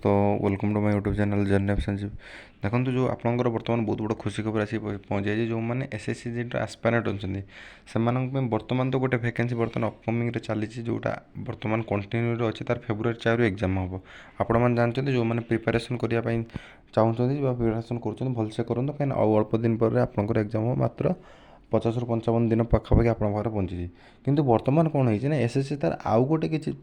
तो welcome to my YouTube channel journey of Sanjeev. देखो जो आपंकर बर्तमान बहुत बड़ खुशी खबर आसी पहुँच जाए जो मैंने एसएससी एस्पायरेंट अच्छे से बर्तमान तो गोटे भैकेंसी बर्तमान अपकमिंग चली जोटा बर्तमान कंटिन्यू अच्छे तार फेब्रुआरी 4 एग्जाम हम आपण मैंने जानते जो मैंने प्रिपारेसन करने चाहते प्रिपारेसन कर भलसे करूँ कहीं अल्प दिन पर आपंकर एग्जाम हो मात्र 50 ରୁ 55 दिन पाखापाखि आपंक पाखे पहुँची किंतु बर्तमान कौन होना एसएससी तार आउ गोटे किसी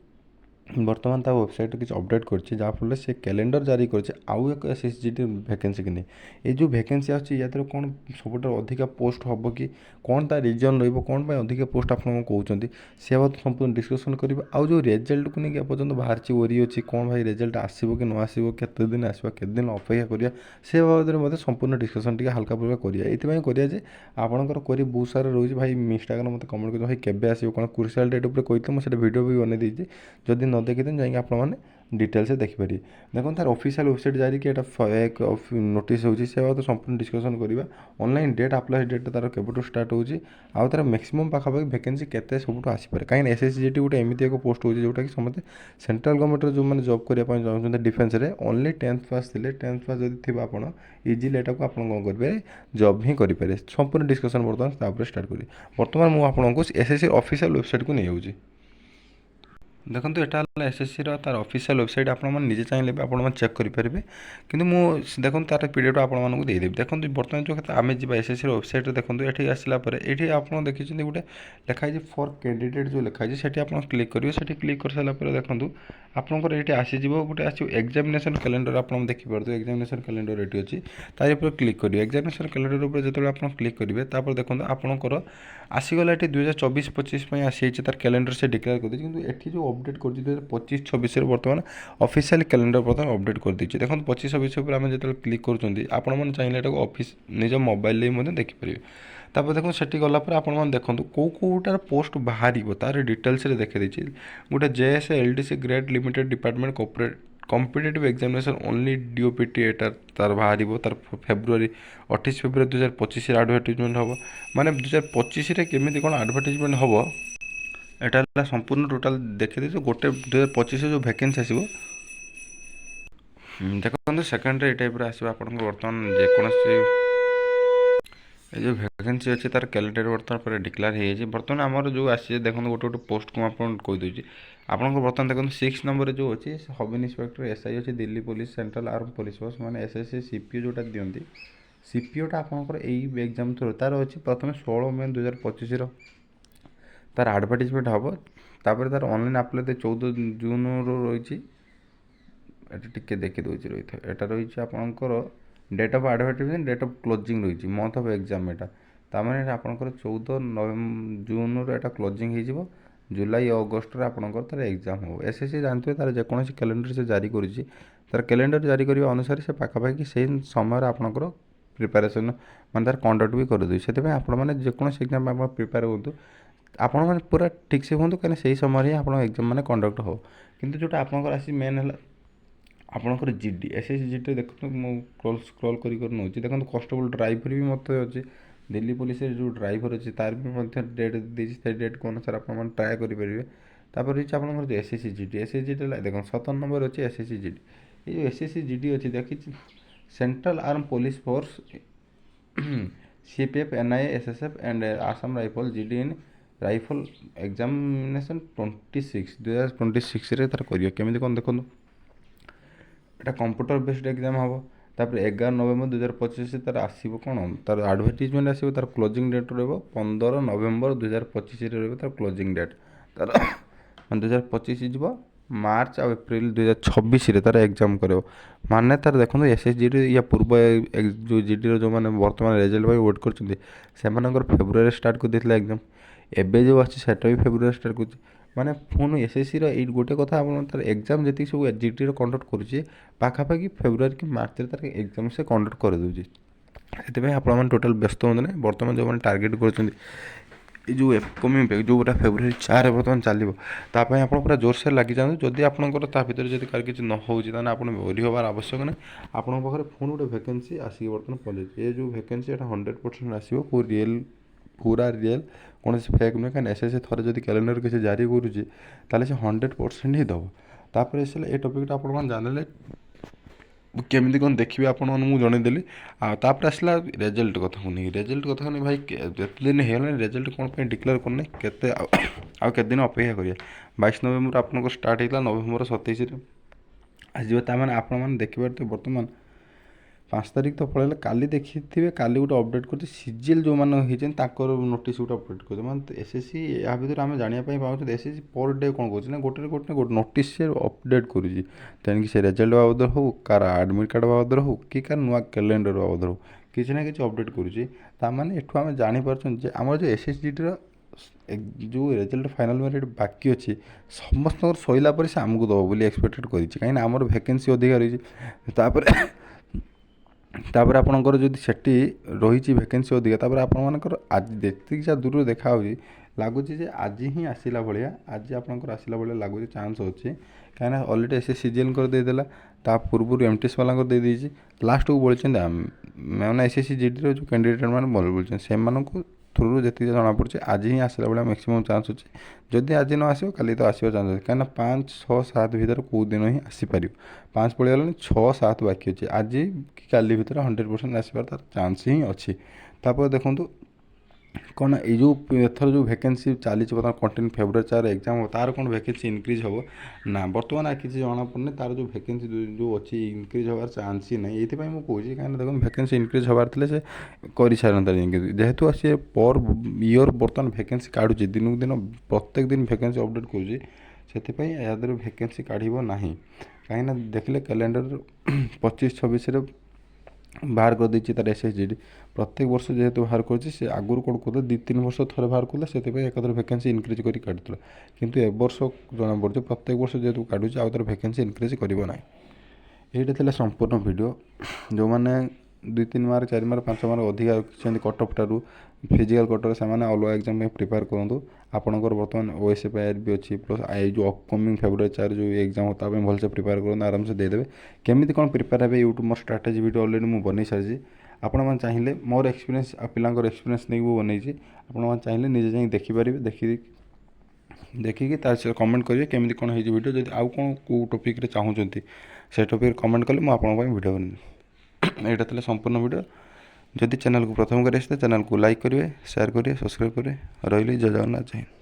बर्तमान ता वेबसाइट किसी अपडेट करछि जहाँफल से कैलेंडर जारी करछि आउ एक एसएसजीटी वैकेंसी कि नहीं ये जो वैकेंसी आछि या कौन सब अधिका पोस्ट हम कि कौन ता रिजन रौन अधिक पोस्ट आप कहते से बात संपूर्ण डिस्कसन करेंगे आउ जो रेजल्ट को लेकिन एपर्तंत बाहर ओरी अच्छी कौन भाई रेजल्ट आसो कि न आसो केते दिन आसो केते दिन अपेक्षा करिया से बाबद में संपूर्ण डिस्कसन टी हल्का फुल्का करिया एथिपाई करिया जे आपनकर कोरी बहुत सारा रोज भाई इंस्टाग्राम मत कमेंट कर भाई केबे आसो कौन क्रुशियल डेट उपर कहते मुझे वीडियो भी बनै देछि जदि न देखिते जाइए आपने डिटेल्स देखिपारे देखो तार ऑफिशियल वेबसाइट जारी कि एक नोटिस होची से बात संपूर्ण डिस्कसन करवा ऑनलाइन डेट अप्लाई डेट तार केबठू स्टार्ट होची आउ तार मैक्सिमम पाखापाखि वैकेंसी केते सबुठू आसीपारे कहीं एसएसजीटी गोटे एमती एक पोस्ट होची जोटा कि समझे सेंट्रल गवर्नमेंट जो मैंने जॉब करने चाहते डिफेन्स रे ओनली 10th पास थे 10th पास जब थी आप इजिली एटा को आप करेंगे जॉब ही करेंगे संपूर्ण डिस्कसन बर्तमान स्टार्ट करें बर्तमान मुझे एसएससी ऑफिशियल वेबसाइट को नहीं जाऊँगी देखो यहाँ एसएससी तार ऑफिशियल वेबसाइट आपजे चाहिए भी आप चेक करेंगे कि मुझे देखो तार पीडीएफ आपको देदेवी देखो बर्तमान जो आम जी एसएससी वेबसाइट देखो ये आसला ये आप देखिए गोटे लिखाई फॉर कैंडिडेट जो लिखाई से आप क्लिक करेंगे से क्लिक कर सारापर देखो आपंकर ये आसीज गोटे आस एग्जामिनेशन कैलेंडर आप देखिए एग्जामिनेशन कैलेंडर ये अच्छी तार क्लिक करेंगे एग्जामिनेशन कैलेंडर जो आप क्लिक करेंगे तापर देखो आपंकर आसीगला ये 2024-25 आसी तार कैलेंडर से डिक्लेयर कर कि ये जो अपडेट कर 2025-26 बर्तमान ऑफिशियल कैलेंडर बर्तमान अपडेट कर देखो 25-26 आम जो क्लिक कर चाहिए ऑफिस निज मोबाइल देखिपारे तापर देखो सेठी गलापर आपन देखो कौटार पोस्ट बाहर तार डिटेल्स देखी गोटे JS LDC grade limited department competitive examination only DOPT एटार तार बाहर तार फेब्रुआरी 28 फेब्रुआरी 2025 आडभर्टाइजमेंट हम माने 2025 केमी कौन आडभर्टाइजमेंट हम एटा संपूर्ण टोटाल देखी गोटे 2025 जो वैकेंसी आसो देखो सेकेंड ये टाइप आसो आप बर्तमान जेकोसी ये जो वैकेंसी अच्छे तार कैलेंडर बर्तमान पर डिक्लेयर हो बर्तमान आमर जो आसी देखो गोटे गोटे पोस्ट को आप कहीदे आपको बर्तमान देखो 6 नंबर जो अच्छी सब इन्स्पेक्टर एसआई अच्छी Delhi police central arm police force मैंने एसएससी सीपीओ जोटा दिखती सीपीओटा आपंकर यही एग्जाम थ्रू तार अच्छी प्रथम 16 मई 2025 तार आडभर्टाइजमेंट हम तापर तार ऑनलाइन अप्लाई 14 जून रही टे देखी दूसरी रही है यहाँ रही आपंकर date of advertisement date of closing रही मंथ ऑफ एग्जाम यहाँ तार आपंकर 14 जून यहाँ क्लोजिंग हो जुलाई अगस्ट आपंकर तार एग्जाम हो एसएससी जानते हैं तार जेकोसी कैलेंडर से जारी करुच्ची तार कैलेंडर जारी करने अनुसार से पाखापाखि से समय आपंकर प्रिपारेसन मान तार कंडक्ट भी कर से आपने जेकोसी एग्जाम आप प्रिपेयर हूँ आपण मैंने पूरा ठीक से हूँ कहीं से समय ही आप एग्जाम मैंने कंडक्ट हो किंतु जोटा आपंकर आसी मेन है आपंकर जीडी एसएसजी देखो मुझे स्क्रॉल कर नौ देखो कन्स्टेबल ड्राइवर भी मत अच्छे दिल्ली पुलिस जो ड्राइवर अच्छे तार भी डेट देती डेट को अनुसार आप ट्राए करेंगे तापर रही आप एसएससी जीडी देखो 17 नंबर अच्छे एसएससी जीडी ये जो एसएससी जीडी अच्छी देखी central arm police force CPF NIA SSF and Assam rifle GD in rifle examination 2026 तार करियो केमी कौन देखो एटा कंप्यूटर बेस्ड एग्जाम हम तापर 11 नवेम्बर 2025 तार आसो कौन तार आडभर्टाइजमेंट आसो तार क्लोजिंग डेट रहा 15 नवेम्बर 2025 रहा तार क्लोजिंग डेट तार 2025 जीव मार्च आ एप्रिल 2026 तार एग्जाम कर माने तार देखो एसएसजी या पूर्व जो जीडी जो मैंने बर्तमान रेजल्ट वेट कर फेब्रुआरी स्टार्ट कर देते एग्जाम एबे जो आसा भी फेब्रुआरी स्टार्ट कर माने फोन एसएससी गोटे कथा आप तार एग्जाम जी सब जीटी कंडक्ट करुचे पाखापाखि फेब्रुआरी कि मार्च तार एग्जाम से कंडक्ट कर दूसरी से आप टोटाल व्यस्त हूँ ना बर्तमान जो मैंने टार्गेट कर जो अपकमिंग जोटा फेब्रुआरी 4 बर्तमान चलो तापाई आप पूरा जोर से लगी जाते जदि आपंकर भर जब कार किसी न होना आप ओरी हबार आवश्यक ना आपंक पाखे फोन गोटे वैकेंसी आसिक बर्तमान पहुँचे ये जो वैकेंसी 100% आसो पूरा रियल कौन फेक नुहे कहीं एसएससी थोड़े जब कैलेंडर किसी जारी करुच्ची से 100% ही दब तापर ये टपिकटा आप जाने କେମିତି କ'ଣ ଦେଖିବେ ଆପଣମାନଙ୍କୁ ମୁଁ ଜଣେଇଦେଲି। ଆଉ ତାପରେ ଆସିଲା ରେଜଲ୍ଟ କଥାକୁ ନେଇ, ରେଜଲ୍ଟ କଥାକୁ ନେଇ ଭାଇ ଯେତେ ଦିନ ହେଇଗଲାଣି ରେଜଲ୍ଟ କ'ଣ ପାଇଁ ଡିକ୍ଲେୟାର କରୁନି, କେତେ ଆଉ କେତେ ଦିନ ଅପେକ୍ଷା କରିବା। 22 ନଭେମ୍ବର ଆପଣଙ୍କର ଷ୍ଟାର୍ଟ ହେଇଥିଲା, ନଭେମ୍ବର 27ରେ ଆସିଯିବ। ତା'ମାନେ ଆପଣମାନେ ଦେଖିପାରୁଥିବେ ବର୍ତ୍ତମାନ 5 ତାରିଖ ତ ପଳେଇଲେ, କାଲି ଦେଖିଥିବେ କାଲି ଗୋଟେ ଅପଡ଼େଟ୍ କରୁଛି ସିଜିଏଲ୍ ଯେଉଁମାନେ ହେଇଛନ୍ତି ତାଙ୍କର ନୋଟିସ୍ ଗୋଟେ ଅପଡ଼େଟ୍ କରୁଛି। ମାନେ ଏସ୍ଏସ୍ସି ଏହା ଭିତରେ ଆମେ ଜାଣିବା ପାଇଁ ପାଉଛନ୍ତି ଏସ୍ଏସ୍ସି ପର୍ ଡେ କ'ଣ କରୁଛି ନା ଗୋଟେ ନୋଟିସ୍ ସେ ଅପଡ଼େଟ୍ କରୁଛି। ତେଣିକି ସେ ରେଜଲ୍ଟ ବାବଦରେ ହେଉ, କାହାର ଆଡ଼ମିଟ୍ କାର୍ଡ଼ ବାବଦରେ ହେଉ, କି କାହାର ନୂଆ କ୍ୟାଲେଣ୍ଡର ବାବଦରେ ହେଉ, କିଛି ନା କିଛି ଅପଡ଼େଟ୍ କରୁଛି। ତା'ମାନେ ଏଠୁ ଆମେ ଜାଣିପାରୁଛନ୍ତି ଯେ ଆମର ଯେଉଁ ଏସ୍ଏସ୍ଜିଟିର ଯେଉଁ ରେଜଲ୍ଟ ଫାଇନାଲ୍ ମେରିଟ୍ ବାକି ଅଛି ସମସ୍ତଙ୍କର ସରିଲା ପରେ ସେ ଆମକୁ ଦେବ ବୋଲି ଏକ୍ସପେକ୍ଟେଡ଼ କରିଛି, କାହିଁକିନା ଆମର ଭ୍ୟାକେନ୍ସି ଅଧିକା ରହିଛି। ତାପରେ ଆପଣଙ୍କର ଯଦି ସେଠି ରହିଛି ଭ୍ୟାକେନ୍ସି ଅଧିକା, ତାପରେ ଆପଣମାନଙ୍କର ଆଜି ଯେତିକି ଯାହା ଦୂରରୁ ଦେଖାହେଉଛି ଲାଗୁଛି ଯେ ଆଜି ହିଁ ଆସିଲା ଭଳିଆ, ଆଜି ଆପଣଙ୍କର ଆସିଲା ଭଳିଆ ଲାଗୁଛି, ଚାନ୍ସ ଅଛି। କାହିଁକିନା ଅଲରେଡ଼ି ଏସ୍ଏସ୍ସି ସିଜିଏଲ୍ଙ୍କର ଦେଇଦେଲା, ତା ପୂର୍ବରୁ ଏମ୍ଟିଏସ୍ ବାଲାଙ୍କର ଦେଇଦେଇଛି, ଲାଷ୍ଟକୁ ବଳିଛନ୍ତି ମାନେ ଏସ୍ଏସ୍ସି ଜିଡ଼ିର ଯେଉଁ କ୍ୟାଣ୍ଡିଡେଟ୍ ମାନେ ବଳିଛନ୍ତି ସେମାନଙ୍କୁ ଥ୍ରୁରୁ ଯେତିକି ଜଣାପଡ଼ୁଛି ଆଜି ହିଁ ଆସିଲା ଭଳିଆ ମ୍ୟାକ୍ସିମମ୍ ଚାନ୍ସ ଅଛି। ଯଦି ଆଜି ନ ଆସିବ କାଲି ତ ଆସିବା ଚାନ୍ସ ଅଛି, କାହିଁକିନା 5, 6, 7 ଭିତରେ କେଉଁ ଦିନ ହିଁ ଆସିପାରିବ। 5 ପଳେଇଗଲାଣି, 6, 7 ବାକି ଅଛି, ଆଜି କି କାଲି ଭିତରେ 100% ଆସିବାର ତାର ଚାନ୍ସ ହିଁ ଅଛି। ତାପରେ ଦେଖନ୍ତୁ କ'ଣ ଏଇ ଯେଉଁ ଏଥର ଯେଉଁ ଭ୍ୟାକେନ୍ସି ଚାଲିଛି ବର୍ତ୍ତମାନ କଣ୍ଟିନ୍ୟୁ ଫେବୃଆରୀ 4 ଏକ୍ଜାମ୍ ହେବ, ତା'ର କ'ଣ ଭ୍ୟାକେନ୍ସି ଇନକ୍ରିଜ୍ ହେବ ନା ବର୍ତ୍ତମାନ କିଛି ଜଣାପଡ଼ୁନି। ତା'ର ଯେଉଁ ଭ୍ୟାକେନ୍ସି ଯେଉଁ ଅଛି ଇନକ୍ରିଜ୍ ହେବାର ଚାନ୍ସ ହିଁ ନାହିଁ। ଏଇଥିପାଇଁ ମୁଁ କହୁଛି କାହିଁକିନା ଦେଖନ୍ତୁ ଭ୍ୟାକେନ୍ସି ଇନକ୍ରିଜ୍ ହେବାର ଥିଲେ ସେ କରିସାରନ୍ତାଣି, ଯେହେତୁ ସେ ପର୍ ଇୟର୍ ବର୍ତ୍ତମାନ ଭ୍ୟାକେନ୍ସି କାଢ଼ୁଛି, ଦିନକୁ ଦିନ ପ୍ରତ୍ୟେକ ଦିନ ଭ୍ୟାକେନ୍ସି ଅପଡ଼େଟ୍ କରୁଛି, ସେଥିପାଇଁ ଏହା ଦେହରେ ଭ୍ୟାକେନ୍ସି କାଢ଼ିବ ନାହିଁ। କାହିଁକିନା ଦେଖିଲେ କ୍ୟାଲେଣ୍ଡର 25-26ରେ ବାହାର କରିଦେଇଛି ତାର ଏସ୍ଏସ୍ଜିଡ଼ି, ପ୍ରତ୍ୟେକ ବର୍ଷ ଯେହେତୁ ବାହାର କରୁଛି, ସେ ଆଗରୁ କ'ଣ କରୁଥିଲା 2-3 ବର୍ଷ ଥରେ ବାହାର କରୁଥିଲା, ସେଥିପାଇଁ ଏକାଥରେ ଭ୍ୟାକେନ୍ସି ଇନକ୍ରିଜ୍ କରି କାଟୁଥିଲା। କିନ୍ତୁ ଏ ବର୍ଷ ଜଣାପଡ଼ୁଛି ପ୍ରତ୍ୟେକ ବର୍ଷ ଯେହେତୁ କାଟୁଛି ଆଉ ତାର ଭ୍ୟାକେନ୍ସି ଇନକ୍ରିଜ୍ କରିବ ନାହିଁ। ଏଇଟା ଥିଲା ସମ୍ପୂର୍ଣ୍ଣ ଭିଡ଼ିଓ। ଯେଉଁମାନେ 2-3 ମାର୍କ, 4 ମାର୍କ, 5 ମାର୍କ ଅଧିକା ରଖିଛନ୍ତି କଟଅଫ୍ ଠାରୁ ଫିଜିକାଲ୍ କଟଅଫ୍, ସେମାନେ ଅଲଗା ଏକ୍ଜାମ୍ ପାଇଁ ପ୍ରିପେୟାର କରନ୍ତୁ। ଆପଣଙ୍କର ବର୍ତ୍ତମାନ OSFIR ବି ଅଛି, ପ୍ଲସ୍ ଏଇ ଯେଉଁ ଅପକମିଂ ଫେବୃଆରୀ 4 ଯେଉଁ ଏକ୍ଜାମ୍ ତା ପାଇଁ ଭଲସେ ପ୍ରିପେୟାର କରନ୍ତୁ, ଆରାମସେ ଦେଇଦେବେ। କେମିତି କ'ଣ ପ୍ରିପେୟାର ହେବେ ୟୁଟ୍ୟୁବ୍ ମୋର ଷ୍ଟ୍ରାଟେଜି ଭିଡ଼ିଓ ଅଲରେଡ଼ି ମୁଁ ବନେଇ ସାରିଛି। ଆପଣମାନେ ଚାହିଁଲେ ମୋର ଏକ୍ସପିରିଏନ୍ସ ଆଉ ପିଲାଙ୍କର ଏକ୍ସପିରିଏନ୍ସ ନେଇକି ମୁଁ ବନେଇଛି, ଆପଣମାନେ ଚାହିଁଲେ ନିଜେ ଯାଇକି ଦେଖିପାରିବେ। ଦେଖିକି ତା ସହିତ କମେଣ୍ଟ କରିବେ କେମିତି କ'ଣ ହେଇଛି ଭିଡ଼ିଓ। ଯଦି ଆଉ କ'ଣ କେଉଁ ଟପିକ୍ରେ ଚାହୁଁଛନ୍ତି ସେ ଟପିକ୍ରେ କମେଣ୍ଟ କଲେ ମୁଁ ଆପଣଙ୍କ ପାଇଁ ଭିଡ଼ିଓ ବନେଇବି। ଏଇଟା ଥିଲା ସମ୍ପୂର୍ଣ୍ଣ ଭିଡ଼ିଓ। ଯଦି ଚ୍ୟାନେଲକୁ ପ୍ରଥମ କରି ଆସିଲେ ଚ୍ୟାନେଲକୁ ଲାଇକ୍ କରିବେ, ସେୟାର କରିବେ, ସବସ୍କ୍ରାଇବ୍ କରିବେ। ରହିଲି, ଜୟ ଜଗନ୍ନାଥ, ଜୟ ହିନ୍ଦ।